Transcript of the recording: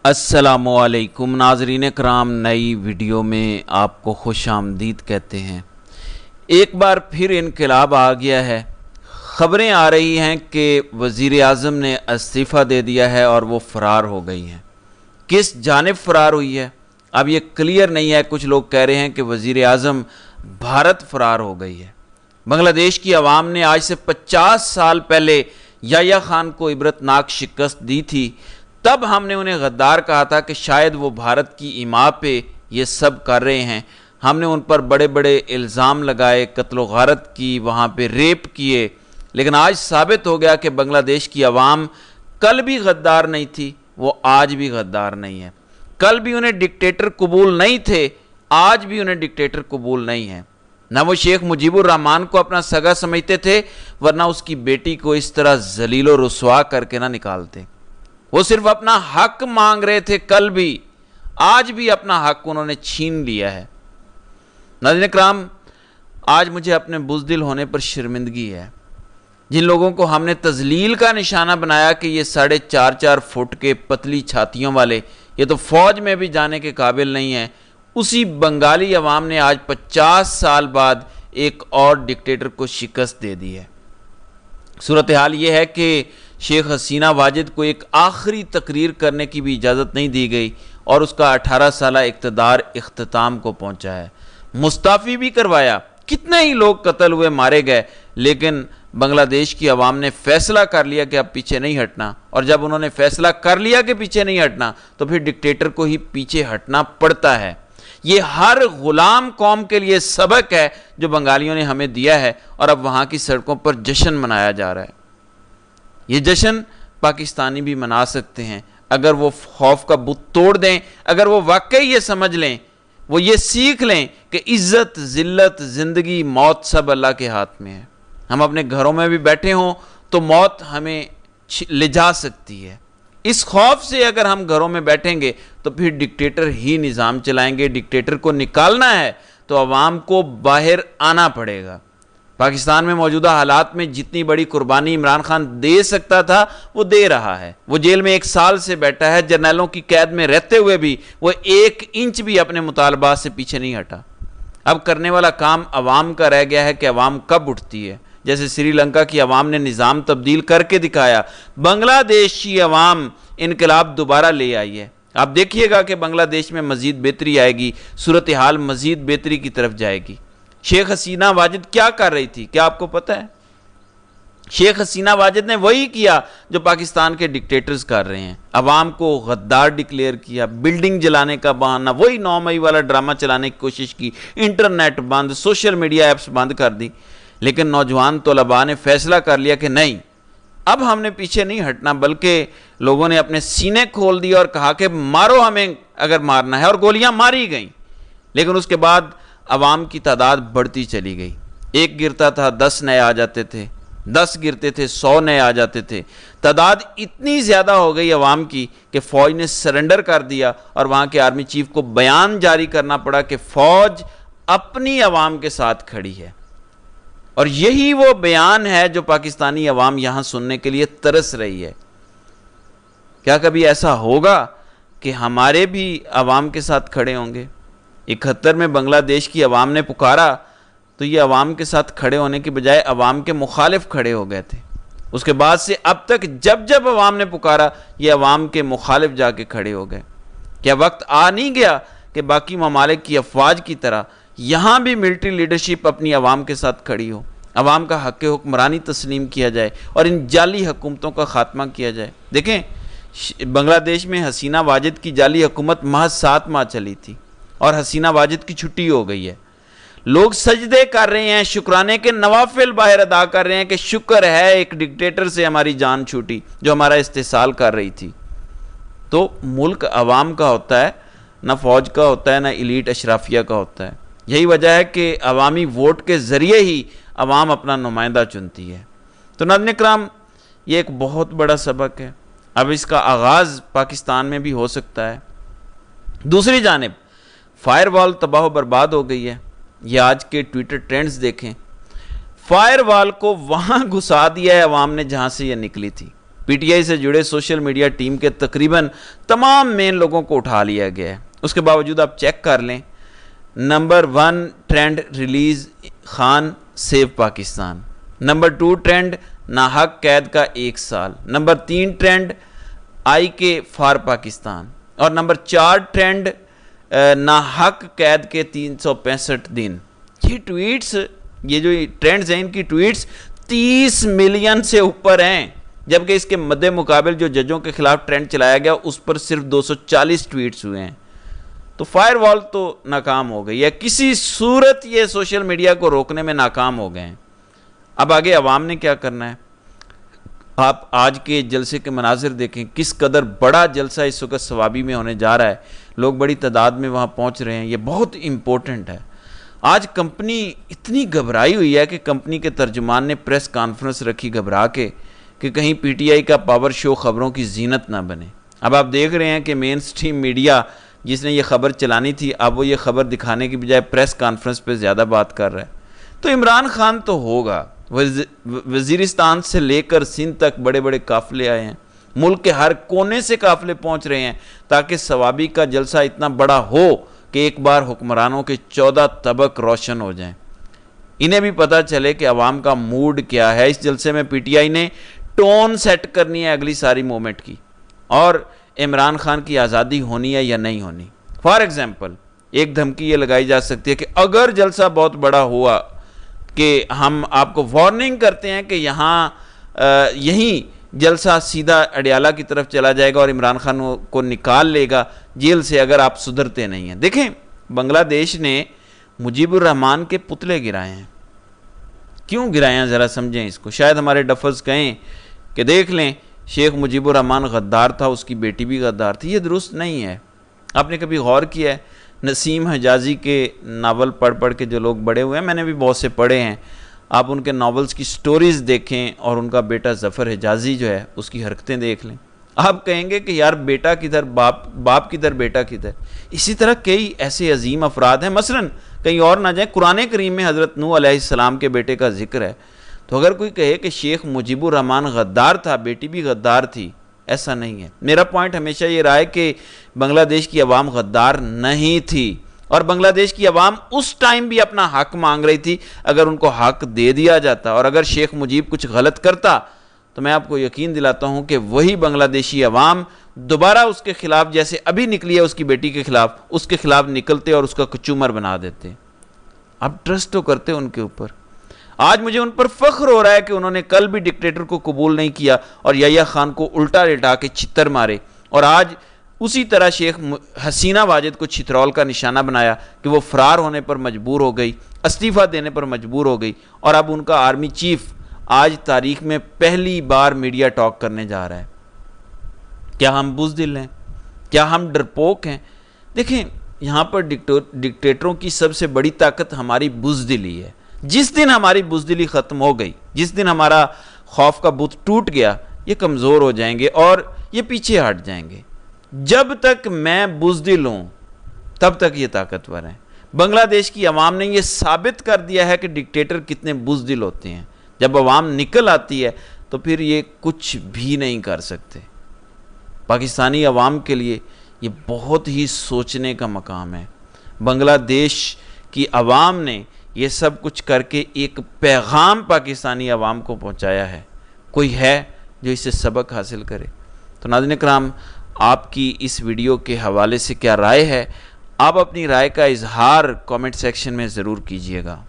السلام علیکم ناظرین کرام، نئی ویڈیو میں آپ کو خوش آمدید کہتے ہیں۔ ایک بار پھر انقلاب آ گیا ہے۔ خبریں آ رہی ہیں کہ وزیر اعظم نے استعفیٰ دے دیا ہے اور وہ فرار ہو گئی ہیں۔ کس جانب فرار ہوئی ہے اب یہ کلیئر نہیں ہے۔ کچھ لوگ کہہ رہے ہیں کہ وزیر اعظم بھارت فرار ہو گئی ہے۔ بنگلہ دیش کی عوام نے آج سے 50 سال پہلے یحییٰ خان کو عبرتناک شکست دی تھی۔ تب ہم نے انہیں غدار کہا تھا کہ شاید وہ بھارت کی ایما پہ یہ سب کر رہے ہیں۔ ہم نے ان پر بڑے بڑے الزام لگائے، قتل و غارت کی، وہاں پہ ریپ کیے، لیکن آج ثابت ہو گیا کہ بنگلہ دیش کی عوام کل بھی غدار نہیں تھی، وہ آج بھی غدار نہیں ہے۔ کل بھی انہیں ڈکٹیٹر قبول نہیں تھے، آج بھی انہیں ڈکٹیٹر قبول نہیں ہے۔ نہ وہ شیخ مجیب الرحمان کو اپنا سگا سمجھتے تھے، ورنہ اس کی بیٹی کو اس طرح ذلیل و رسوا کر کے نہ نکالتے۔ وہ صرف اپنا حق مانگ رہے تھے، کل بھی، آج بھی اپنا حق انہوں نے چھین لیا ہے۔ ناظرین کرام، آج مجھے اپنے بزدل ہونے پر شرمندگی ہے۔ جن لوگوں کو ہم نے تذلیل کا نشانہ بنایا کہ یہ 4.5 فٹ کے پتلی چھاتیوں والے، یہ تو فوج میں بھی جانے کے قابل نہیں ہیں، اسی بنگالی عوام نے آج 50 سال بعد ایک اور ڈکٹیٹر کو شکست دے دی ہے۔ صورتحال یہ ہے کہ شیخ حسینہ واجد کو ایک آخری تقریر کرنے کی بھی اجازت نہیں دی گئی اور اس کا 18 سالہ اقتدار اختتام کو پہنچا ہے۔ مستعفی بھی کروایا، کتنے ہی لوگ قتل ہوئے، مارے گئے، لیکن بنگلہ دیش کی عوام نے فیصلہ کر لیا کہ اب پیچھے نہیں ہٹنا، اور جب انہوں نے فیصلہ کر لیا کہ پیچھے نہیں ہٹنا تو پھر ڈکٹیٹر کو ہی پیچھے ہٹنا پڑتا ہے۔ یہ ہر غلام قوم کے لیے سبق ہے جو بنگالیوں نے ہمیں دیا ہے، اور اب وہاں کی سڑکوں پر جشن منایا جا رہا ہے۔ یہ جشن پاکستانی بھی منا سکتے ہیں اگر وہ خوف کا بت توڑ دیں، اگر وہ واقعی یہ سمجھ لیں، وہ یہ سیکھ لیں کہ عزت، ذلت، زندگی، موت سب اللہ کے ہاتھ میں ہے۔ ہم اپنے گھروں میں بھی بیٹھے ہوں تو موت ہمیں لے جا سکتی ہے۔ اس خوف سے اگر ہم گھروں میں بیٹھیں گے تو پھر ڈکٹیٹر ہی نظام چلائیں گے۔ ڈکٹیٹر کو نکالنا ہے تو عوام کو باہر آنا پڑے گا۔ پاکستان میں موجودہ حالات میں جتنی بڑی قربانی عمران خان دے سکتا تھا وہ دے رہا ہے۔ وہ جیل میں 1 سال سے بیٹھا ہے، جرنیلوں کی قید میں رہتے ہوئے بھی وہ 1 انچ بھی اپنے مطالبات سے پیچھے نہیں ہٹا۔ اب کرنے والا کام عوام کا رہ گیا ہے کہ عوام کب اٹھتی ہے۔ جیسے سری لنکا کی عوام نے نظام تبدیل کر کے دکھایا، بنگلہ دیش کی عوام انقلاب دوبارہ لے آئی ہے۔ آپ دیکھیے گا کہ بنگلہ دیش میں مزید بہتری آئے گی، صورتحال مزید بہتری کی طرف جائے گی۔ شیخ حسینہ واجد کیا کر رہی تھی، کیا آپ کو پتہ ہے؟ شیخ حسینہ واجد نے وہی کیا جو پاکستان کے ڈکٹیٹرز کر رہے ہیں، عوام کو غدار ڈکلیئر کیا، بلڈنگ جلانے کا بہانہ، وہی 9 مئی والا ڈرامہ چلانے کی کوشش کی، انٹرنیٹ بند، سوشل میڈیا ایپس بند کر دی، لیکن نوجوان طلباء نے فیصلہ کر لیا کہ نہیں، اب ہم نے پیچھے نہیں ہٹنا، بلکہ لوگوں نے اپنے سینے کھول دیے اور کہا کہ مارو ہمیں اگر مارنا ہے، اور گولیاں ماری گئیں۔ لیکن اس کے بعد عوام کی تعداد بڑھتی چلی گئی، 1 گرتا تھا 10 نئے آ جاتے تھے، 10 گرتے تھے 100 نئے آ جاتے تھے۔ تعداد اتنی زیادہ ہو گئی عوام کی کہ فوج نے سرنڈر کر دیا، اور وہاں کے آرمی چیف کو بیان جاری کرنا پڑا کہ فوج اپنی عوام کے ساتھ کھڑی ہے۔ اور یہی وہ بیان ہے جو پاکستانی عوام یہاں سننے کے لیے ترس رہی ہے۔ کیا کبھی ایسا ہوگا کہ ہمارے بھی عوام کے ساتھ کھڑے ہوں گے؟ 71 میں بنگلہ دیش کی عوام نے پکارا تو یہ عوام کے ساتھ کھڑے ہونے کی بجائے عوام کے مخالف کھڑے ہو گئے تھے۔ اس کے بعد سے اب تک جب عوام نے پکارا یہ عوام کے مخالف جا کے کھڑے ہو گئے۔ کیا وقت آ نہیں گیا کہ باقی ممالک کی افواج کی طرح یہاں بھی ملٹری لیڈرشپ اپنی عوام کے ساتھ کھڑی ہو، عوام کا حق حکمرانی تسلیم کیا جائے اور ان جعلی حکومتوں کا خاتمہ کیا جائے؟ دیکھیں، بنگلہ دیش میں حسینہ واجد کی جعلی حکومت محض 7 ماہ چلی تھی اور حسینہ واجد کی چھٹی ہو گئی ہے۔ لوگ سجدے کر رہے ہیں، شکرانے کے نوافل باہر ادا کر رہے ہیں کہ شکر ہے ایک ڈکٹیٹر سے ہماری جان چھوٹی جو ہمارا استحصال کر رہی تھی۔ تو ملک عوام کا ہوتا ہے، نہ فوج کا ہوتا ہے، نہ ایلیٹ اشرافیہ کا ہوتا ہے۔ یہی وجہ ہے کہ عوامی ووٹ کے ذریعے ہی عوام اپنا نمائندہ چنتی ہے۔ تو ناظرین کرام، یہ ایک بہت بڑا سبق ہے، اب اس کا آغاز پاکستان میں بھی ہو سکتا ہے۔ دوسری جانب فائر وال تباہ و برباد ہو گئی ہے۔ یہ آج کے ٹویٹر ٹرینڈز دیکھیں، فائر وال کو وہاں گھسا دیا ہے عوام نے جہاں سے یہ نکلی تھی۔ پی ٹی آئی سے جڑے سوشل میڈیا ٹیم کے تقریباً تمام مین لوگوں کو اٹھا لیا گیا ہے۔ اس کے باوجود آپ چیک کر لیں، number 1 trend release Khan save Pakistan, number 2 trend ناحق قید کا 1 سال، نمبر 3 ٹرینڈ آئی کے فار پاکستان، اور نمبر 4 ٹرینڈ ناحق قید کے 365 دن۔ یہ ٹویٹس، یہ جو ٹرینڈز ہیں، ان کی ٹویٹس 30 ملین سے اوپر ہیں، جبکہ اس کے مد مقابل جو ججوں کے خلاف ٹرینڈ چلایا گیا اس پر صرف 240 ٹویٹس ہوئے ہیں۔ تو فائر وال تو ناکام ہو گئی ہے، کسی صورت یہ سوشل میڈیا کو روکنے میں ناکام ہو گئے ہیں۔ اب آگے عوام نے کیا کرنا ہے؟ آپ آج کے جلسے کے مناظر دیکھیں، کس قدر بڑا جلسہ اس وقت ثوابی میں ہونے جا رہا ہے، لوگ بڑی تعداد میں وہاں پہنچ رہے ہیں، یہ بہت امپورٹنٹ ہے۔ آج کمپنی اتنی گھبرائی ہوئی ہے کہ کمپنی کے ترجمان نے پریس کانفرنس رکھی گھبرا کے کہ کہیں پی ٹی آئی کا پاور شو خبروں کی زینت نہ بنے۔ اب آپ دیکھ رہے ہیں کہ مین سٹریم میڈیا جس نے یہ خبر چلانی تھی، اب وہ یہ خبر دکھانے کی بجائے پریس کانفرنس پہ زیادہ بات کر رہا ہے۔ تو عمران خان تو ہوگا، وزیرستان سے لے کر سندھ تک بڑے بڑے قافلے آئے ہیں، ملک کے ہر کونے سے قافلے پہنچ رہے ہیں تاکہ ثوابی کا جلسہ اتنا بڑا ہو کہ ایک بار حکمرانوں کے 14 طبق روشن ہو جائیں، انہیں بھی پتہ چلے کہ عوام کا موڈ کیا ہے۔ اس جلسے میں پی ٹی آئی نے ٹون سیٹ کرنی ہے اگلی ساری موومنٹ کی، اور عمران خان کی آزادی ہونی ہے یا نہیں ہونی۔ فار ایگزامپل ایک دھمکی یہ لگائی جا سکتی ہے کہ اگر جلسہ بہت بڑا ہوا کہ ہم آپ کو وارننگ کرتے ہیں کہ یہیں جلسہ سیدھا اڈیالہ کی طرف چلا جائے گا اور عمران خان کو نکال لے گا جیل سے اگر آپ سدھرتے نہیں ہیں۔ دیکھیں، بنگلہ دیش نے مجیب الرحمان کے پتلے گرائے ہیں۔ کیوں گرائے ہیں ذرا سمجھیں اس کو۔ شاید ہمارے ڈفرز کہیں کہ دیکھ لیں شیخ مجیب الرحمان غدار تھا، اس کی بیٹی بھی غدار تھی۔ یہ درست نہیں ہے۔ آپ نے کبھی غور کیا ہے نسیم حجازی کے ناول پڑھ کے جو لوگ بڑے ہوئے ہیں، میں نے بھی بہت سے پڑھے ہیں، آپ ان کے ناولز کی سٹوریز دیکھیں اور ان کا بیٹا ظفر حجازی جو ہے اس کی حرکتیں دیکھ لیں، آپ کہیں گے کہ یار بیٹا کدھر باپ کدھر بیٹا کدھر۔ اسی طرح کئی ایسے عظیم افراد ہیں، مثلا کہیں اور نہ جائیں، قرآن کریم میں حضرت نوح علیہ السلام کے بیٹے کا ذکر ہے۔ تو اگر کوئی کہے کہ شیخ مجیب الرحمان غدار تھا، بیٹی بھی غدار تھی، ایسا نہیں ہے۔ میرا پوائنٹ ہمیشہ یہ رہا ہے کہ بنگلہ دیش کی عوام غدار نہیں تھی، اور بنگلہ دیش کی عوام اس ٹائم بھی اپنا حق مانگ رہی تھی۔ اگر ان کو حق دے دیا جاتا اور اگر شیخ مجیب کچھ غلط کرتا تو میں آپ کو یقین دلاتا ہوں کہ وہی بنگلہ دیشی عوام دوبارہ اس کے خلاف، جیسے ابھی نکلی ہے اس کی بیٹی کے خلاف، اس کے خلاف نکلتے اور اس کا کچومر بنا دیتے۔ اب ٹرسٹ تو کرتے ان کے اوپر۔ آج مجھے ان پر فخر ہو رہا ہے کہ انہوں نے کل بھی ڈکٹیٹر کو قبول نہیں کیا اور یحییٰ خان کو الٹا لٹا کے چھتر مارے، اور آج اسی طرح شیخ حسینہ واجد کو چھترول کا نشانہ بنایا کہ وہ فرار ہونے پر مجبور ہو گئی، استعفیٰ دینے پر مجبور ہو گئی، اور اب ان کا آرمی چیف آج تاریخ میں پہلی بار میڈیا ٹاک کرنے جا رہا ہے۔ کیا ہم بزدل ہیں؟ کیا ہم ڈرپوک ہیں؟ دیکھیں، یہاں پر ڈکٹیٹروں کی سب سے بڑی طاقت ہماری بزدلی ہے۔ جس دن ہماری بزدلی ختم ہو گئی، جس دن ہمارا خوف کا بت ٹوٹ گیا، یہ کمزور ہو جائیں گے اور یہ پیچھے ہٹ جائیں گے۔ جب تک میں بزدل ہوں تب تک یہ طاقتور ہیں۔ بنگلہ دیش کی عوام نے یہ ثابت کر دیا ہے کہ ڈکٹیٹر کتنے بزدل ہوتے ہیں۔ جب عوام نکل آتی ہے تو پھر یہ کچھ بھی نہیں کر سکتے۔ پاکستانی عوام کے لیے یہ بہت ہی سوچنے کا مقام ہے۔ بنگلہ دیش کی عوام نے یہ سب کچھ کر کے ایک پیغام پاکستانی عوام کو پہنچایا ہے، کوئی ہے جو اس سے سبق حاصل کرے؟ تو ناظرین اکرام، آپ کی اس ویڈیو کے حوالے سے کیا رائے ہے؟ آپ اپنی رائے کا اظہار کامنٹ سیکشن میں ضرور کیجیے گا۔